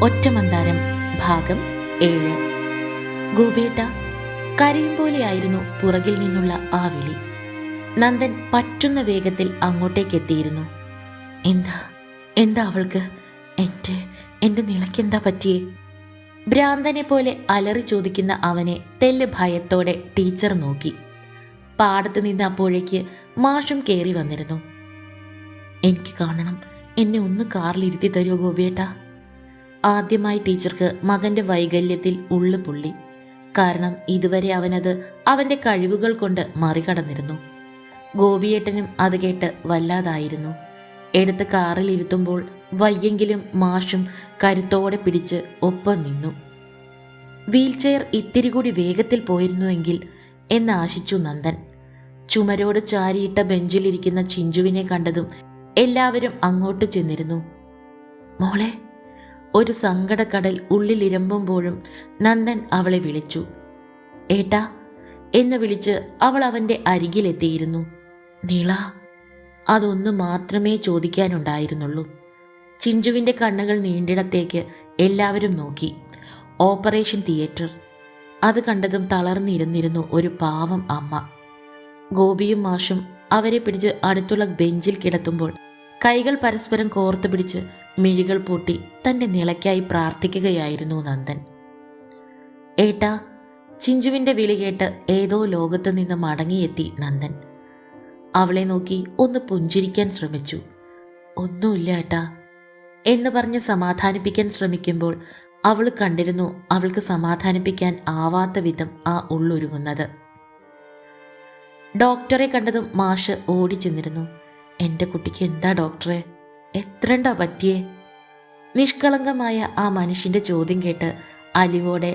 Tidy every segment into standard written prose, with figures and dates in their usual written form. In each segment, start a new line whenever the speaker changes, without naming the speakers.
ഒറ്റമന്ദാരം ഭാഗം 7. ഗോപിയേട്ട, കരയും പോലെയായിരുന്നു പുറകിൽ നിന്നുള്ള ആ വിളി. നന്ദൻ പറ്റുന്ന വേഗത്തിൽ അങ്ങോട്ടേക്ക് എത്തിയിരുന്നു. എന്താ എന്താ അവൾക്ക്? എൻ്റെ നിളയ്ക്കെന്താ പറ്റിയേ? ഭ്രാന്തനെ പോലെ അലറി ചോദിക്കുന്ന അവനെ തെല്ല് ഭയത്തോടെ ടീച്ചർ നോക്കി. പാടത്ത് നിന്ന് അപ്പോഴേക്ക് മാഷും കയറി വന്നിരുന്നു. എനിക്ക് കാണണം, എന്നെ ഒന്ന് കാറിലിരുത്തി തരുമോ ഗോപിയേട്ട? ആദ്യമായി ടീച്ചർക്ക് മകൻ്റെ വൈകല്യത്തിൽ ഉള്ളു പൊള്ളി. കാരണം ഇതുവരെ അവനത് അവൻ്റെ കഴിവുകൾ കൊണ്ട് മറികടന്നിരുന്നു. ഗോപിയേട്ടനും അത് കേട്ട് വല്ലാതായിരുന്നു. എടുത്ത് കാറിലിരുത്തുമ്പോൾ വയ്യെങ്കിലും മാഷും കരുത്തോടെ പിടിച്ച് ഒപ്പം നിന്നു. വീൽചെയർ ഇത്തിരി കൂടി വേഗത്തിൽ പോയിരുന്നുവെങ്കിൽ എന്നാശിച്ചു നന്ദൻ. ചുമരോട് ചാരിയിട്ട ബെഞ്ചിലിരിക്കുന്ന ചിഞ്ചുവിനെ കണ്ടതും എല്ലാവരും അങ്ങോട്ട് ചെന്നിരുന്നു. മോളെ, ഒരു സങ്കടക്കടൽ ഉള്ളിലിരമ്പുമ്പോഴും നന്ദൻ അവളെ വിളിച്ചു. ഏട്ടാ എന്ന് വിളിച്ച് അവൾ അവൻ്റെ അരികിലെത്തിയിരുന്നു. നീള, അതൊന്നു മാത്രമേ ചോദിക്കാനുണ്ടായിരുന്നുള്ളൂ. ചിഞ്ചുവിൻ്റെ കണ്ണുകൾ നീണ്ടിടത്തേക്ക് എല്ലാവരും നോക്കി. Operation theatre. അത് കണ്ടതും തളർന്നിരുന്നിരുന്നു ഒരു പാവം അമ്മ. ഗോപിയും മാഷും അവരെ പിടിച്ച് അടുത്തുള്ള ബെഞ്ചിൽ കിടത്തുമ്പോൾ കൈകൾ പരസ്പരം കോർത്തു പിടിച്ച് മിഴികൾ പൂട്ടി തൻ്റെ നിളയ്ക്കായി പ്രാർത്ഥിക്കുകയായിരുന്നു നന്ദൻ. ഏട്ടാ, ചിഞ്ചുവിൻ്റെ വിളി കേട്ട് ഏതോ ലോകത്ത് നിന്ന് മടങ്ങിയെത്തി നന്ദൻ. അവളെ നോക്കി ഒന്ന് പുഞ്ചിരിക്കാൻ ശ്രമിച്ചു. ഒന്നുമില്ല ഏട്ടാ എന്ന് പറഞ്ഞ് സമാധാനിപ്പിക്കാൻ ശ്രമിക്കുമ്പോൾ അവൾ കണ്ടിരുന്നു അവൾക്ക് സമാധാനിപ്പിക്കാൻ ആവാത്ത വിധം ആ ഉള്ളൊരുങ്ങുന്നത്. ഡോക്ടറെ കണ്ടതും മാഷ് ഓടിച്ചെന്നിരുന്നു. എൻ്റെ കുട്ടിക്ക് എന്താ ഡോക്ടറെ? എത്രണ്ടാ പറ്റിയേ? നിഷ്കളങ്കമായ ആ മനുഷ്യൻ്റെ ചോദ്യം കേട്ട് അലിവോടെ,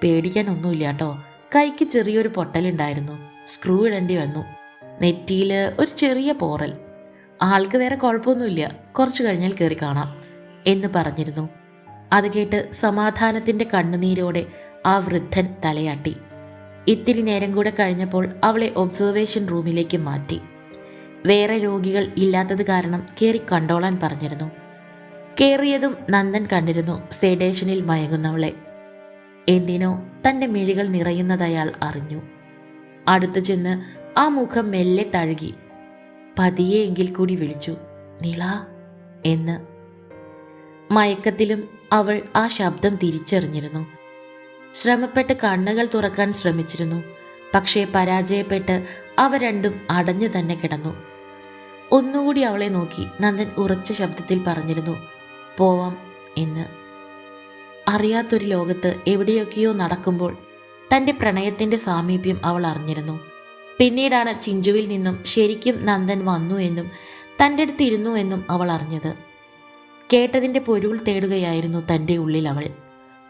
പേടിക്കാനൊന്നുമില്ല കേട്ടോ, കൈക്ക് ചെറിയൊരു പൊട്ടലുണ്ടായിരുന്നു, സ്ക്രൂ ഇടേണ്ടി വന്നു, നെറ്റിയിൽ ഒരു ചെറിയ പോറൽ, ആൾക്ക് വേറെ കുഴപ്പമൊന്നുമില്ല, കുറച്ചു കഴിഞ്ഞാൽ കയറി കാണാം എന്ന് പറഞ്ഞിരുന്നു. അത് കേട്ട് സമാധാനത്തിൻ്റെ കണ്ണുനീരോടെ ആ വൃദ്ധൻ തലയാട്ടി. ഇത്തിരി നേരം കൂടെ കഴിഞ്ഞപ്പോൾ അവളെ ഒബ്സർവേഷൻ റൂമിലേക്ക് മാറ്റി. വേറെ രോഗികൾ ഇല്ലാത്തത് കാരണം കയറി കണ്ടോളാൻ പറഞ്ഞിരുന്നു. കയറിയതും നന്ദൻ കണ്ടിരുന്നു സെഡേഷനിൽ മയങ്ങുന്നവളെ. എന്തിനോ തൻ്റെ മിഴികൾ നിറയുന്നതയാൾ അറിഞ്ഞു. അടുത്തു ചെന്ന് ആ മുഖം മെല്ലെ തഴുകി പതിയെ എങ്കിൽ കൂടി വിളിച്ചു, നിള എന്ന്. മയക്കത്തിലും അവൾ ആ ശബ്ദം തിരിച്ചറിഞ്ഞിരുന്നു. ശ്രമപ്പെട്ട് കണ്ണുകൾ തുറക്കാൻ ശ്രമിച്ചിരുന്നു. പക്ഷേ പരാജയപ്പെട്ട് അവ രണ്ടും അടഞ്ഞു തന്നെ കിടന്നു. ഒന്നുകൂടി അവളെ നോക്കി നന്ദൻ ഉറച്ച ശബ്ദത്തിൽ പറഞ്ഞിരുന്നു, പോവാം എന്ന്. അറിയാത്തൊരു ലോകത്ത് എവിടെയൊക്കെയോ നടക്കുമ്പോൾ തൻ്റെ പ്രണയത്തിൻ്റെ സാമീപ്യം അവൾ അറിഞ്ഞിരുന്നു. പിന്നീടാണ് ചിഞ്ചുവിൽ നിന്നും ശരിക്കും നന്ദൻ വന്നു എന്നും തൻ്റെ അടുത്ത് ഇരുന്നു എന്നും അവൾ അറിഞ്ഞത്. കേട്ടതിൻ്റെ പൊരുൾ തേടുകയായിരുന്നു തൻ്റെ ഉള്ളിൽ അവൾ.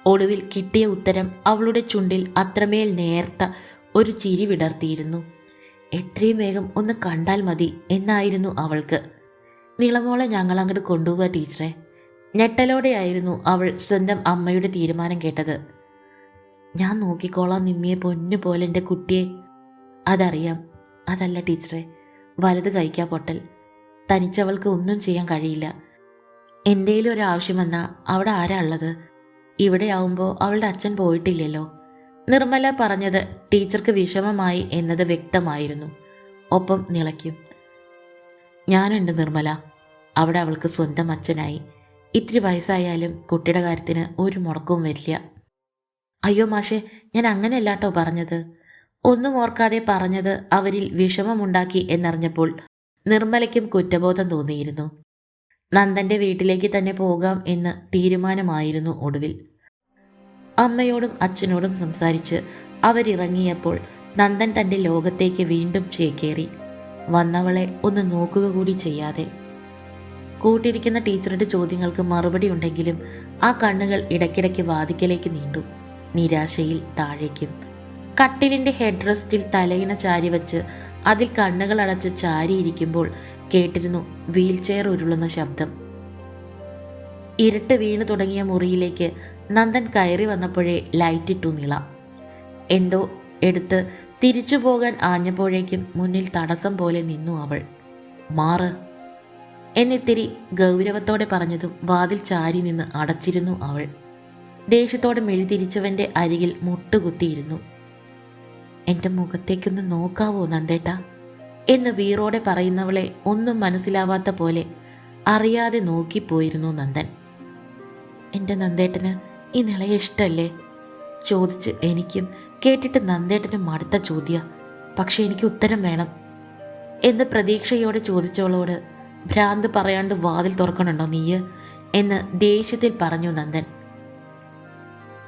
ഒടുവിൽ കിട്ടിയ ഉത്തരം അവളുടെ ചുണ്ടിൽ അത്രമേൽ നേർത്ത ഒരു ചിരി വിടർത്തിയിരുന്നു. എത്രയും വേഗം ഒന്ന് കണ്ടാൽ മതി എന്നായിരുന്നു അവൾക്ക്. നിളമോളെ ഞങ്ങളങ്ങോട്ട് കൊണ്ടുപോവുക ടീച്ചറെ. ഞെട്ടലോടെയായിരുന്നു അവൾ സ്വന്തം അമ്മയുടെ തീരുമാനം കേട്ടത്. ഞാൻ നോക്കിക്കോളാം നിമ്മിയെ പൊന്നു പോലെ എൻ്റെ കുട്ടിയെ. അതറിയാം. അതല്ല ടീച്ചറെ, വലത് കൈക്കാ പൊട്ടൽ. തനിച്ചവൾക്ക് ഒന്നും ചെയ്യാൻ കഴിയില്ല. എന്തേലും ഒരു ആവശ്യം വന്നാൽ അവിടെ ആരാ ഉള്ളത്? ഇവിടെ ആവുമ്പോൾ അവളുടെ അച്ഛൻ പോയിട്ടില്ലല്ലോ. നിർമ്മല പറഞ്ഞത് ടീച്ചർക്ക് വിഷമമായി എന്നത് വ്യക്തമായിരുന്നു. ഒപ്പം നിളയ്ക്കും. ഞാനുണ്ട് നിർമ്മല. അവിടെ അവൾക്ക് സ്വന്തം അച്ഛനായി. ഇത്തിരി വയസ്സായാലും കുട്ടിയുടെ കാര്യത്തിന് ഒരു മുടക്കവും വരില്ല. അയ്യോ മാഷെ, ഞാൻ അങ്ങനെയല്ലാട്ടോ പറഞ്ഞത്. ഒന്നും ഓർക്കാതെ പറഞ്ഞത് അവരിൽ വിഷമമുണ്ടാക്കി എന്നറിഞ്ഞപ്പോൾ നിർമ്മലയ്ക്കും കുറ്റബോധം തോന്നിയിരുന്നു. നന്ദൻ്റെ വീട്ടിലേക്ക് തന്നെ പോകാം എന്ന് തീരുമാനമായിരുന്നു ഒടുവിൽ. അമ്മയോടും അച്ഛനോടും സംസാരിച്ച് അവരിറങ്ങിയപ്പോൾ നന്ദൻ തൻ്റെ ലോകത്തേക്ക് വീണ്ടും ചേക്കേറി, വന്നവളെ ഒന്ന് നോക്കുക കൂടി ചെയ്യാതെ. കൂട്ടിരിക്കുന്ന ടീച്ചറുടെ ചോദ്യങ്ങൾക്ക് മറുപടി ഉണ്ടെങ്കിലും ആ കണ്ണുകൾ ഇടയ്ക്കിടയ്ക്ക് വാതിക്കലേക്ക് നീണ്ടു, നിരാശയിൽ താഴേക്കും. കട്ടിലിൻ്റെ ഹെഡ് റെസ്റ്റിൽ തലയിണ ചാരി വച്ച് അതിൽ കണ്ണുകൾ അടച്ച് ചാരിയിരിക്കുമ്പോൾ കേട്ടിരുന്നു വീൽചെയർ ഉരുളുന്ന ശബ്ദം. ഇരുട്ട് വീണു തുടങ്ങിയ മുറിയിലേക്ക് നന്ദൻ കയറി വന്നപ്പോഴേ ലൈറ്റിട്ടു നിള. എന്തോ എടുത്ത് തിരിച്ചു പോകാൻ ആഞ്ഞപ്പോഴേക്കും മുന്നിൽ തടസ്സം പോലെ നിന്നു അവൾ. മാറ് എന്നിത്തിരി ഗൗരവത്തോടെ പറഞ്ഞതും വാതിൽ ചാരി നിന്ന് അടച്ചിരുന്നു അവൾ. ദേഷ്യത്തോടെ മെഴുതിരിച്ചവൻ്റെ അരികിൽ മുട്ടുകുത്തിയിരുന്നു. എൻ്റെ മുഖത്തേക്കൊന്ന് നോക്കാവോ നന്ദേട്ടാ എന്ന് വീറോടെ പറയുന്നവളെ ഒന്നും മനസ്സിലാവാത്ത പോലെ അറിയാതെ നോക്കിപ്പോയിരുന്നു നന്ദൻ. എൻ്റെ നന്ദേട്ടന് ഈ നിളയെ ഇഷ്ടമല്ലേ ചോദിച്ച് എനിക്കും കേട്ടിട്ട് നന്ദേട്ടന് മടുത്ത ചോദ്യ. പക്ഷെ എനിക്ക് ഉത്തരം വേണം എന്ന് പ്രതീക്ഷയോടെ ചോദിച്ചവളോട് ഭ്രാന്ത് പറയാണ്ട് വാതിൽ തുറക്കണുണ്ടോ നീയ് എന്ന് ദേഷ്യത്തിൽ പറഞ്ഞു നന്ദൻ.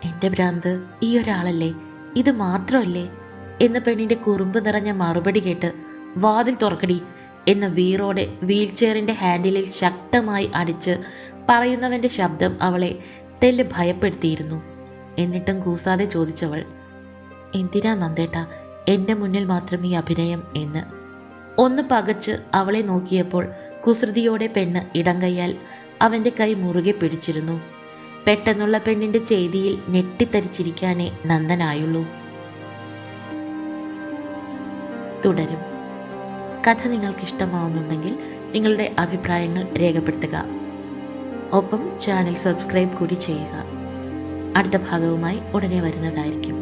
എൻ്റെ ഭ്രാന്ത് ഈ ഒരാളല്ലേ, ഇത് മാത്രമല്ലേ എന്ന് പെണ്ണിൻ്റെ കുറുമ്പ് നിറഞ്ഞ മറുപടി കേട്ട് വാതിൽ തുറക്കടി എന്ന വീറോടെ വീൽചെയറിൻ്റെ ഹാൻഡിലിൽ ശക്തമായി അടിച്ച് പറയുന്നവൻ്റെ ശബ്ദം അവളെ തെല്ല് ഭയപ്പെടുത്തിയിരുന്നു. എന്നിട്ടും കൂസാതെ ചോദിച്ചവൾ, എന്തിനാ നന്ദേട്ടാ എൻ്റെ മുന്നിൽ മാത്രം ഈ അഭിനയം എന്ന്. ഒന്ന് പകച്ച് അവളെ നോക്കിയപ്പോൾ കുസൃതിയോടെ പെണ്ണ് ഇടം കൈയാൽ അവൻ്റെ കൈ മുറുകെ പിടിച്ചിരുന്നു. പെട്ടെന്നുള്ള പെണ്ണിൻ്റെ ചെയ്തിയിൽ ഞെട്ടിത്തരിച്ചിരിക്കാനേ നന്ദനായുള്ളൂ. തുടരും. കഥ നിങ്ങൾക്ക് ഇഷ്ടമാവുന്നുണ്ടെങ്കിൽ നിങ്ങളുടെ അഭിപ്രായങ്ങൾ രേഖപ്പെടുത്തുക. ഒപ്പം ചാനൽ സബ്സ്ക്രൈബ് കൂടി ചെയ്യുക. അടുത്ത ഭാഗവുമായി ഉടനെ വരുന്നതായിരിക്കും.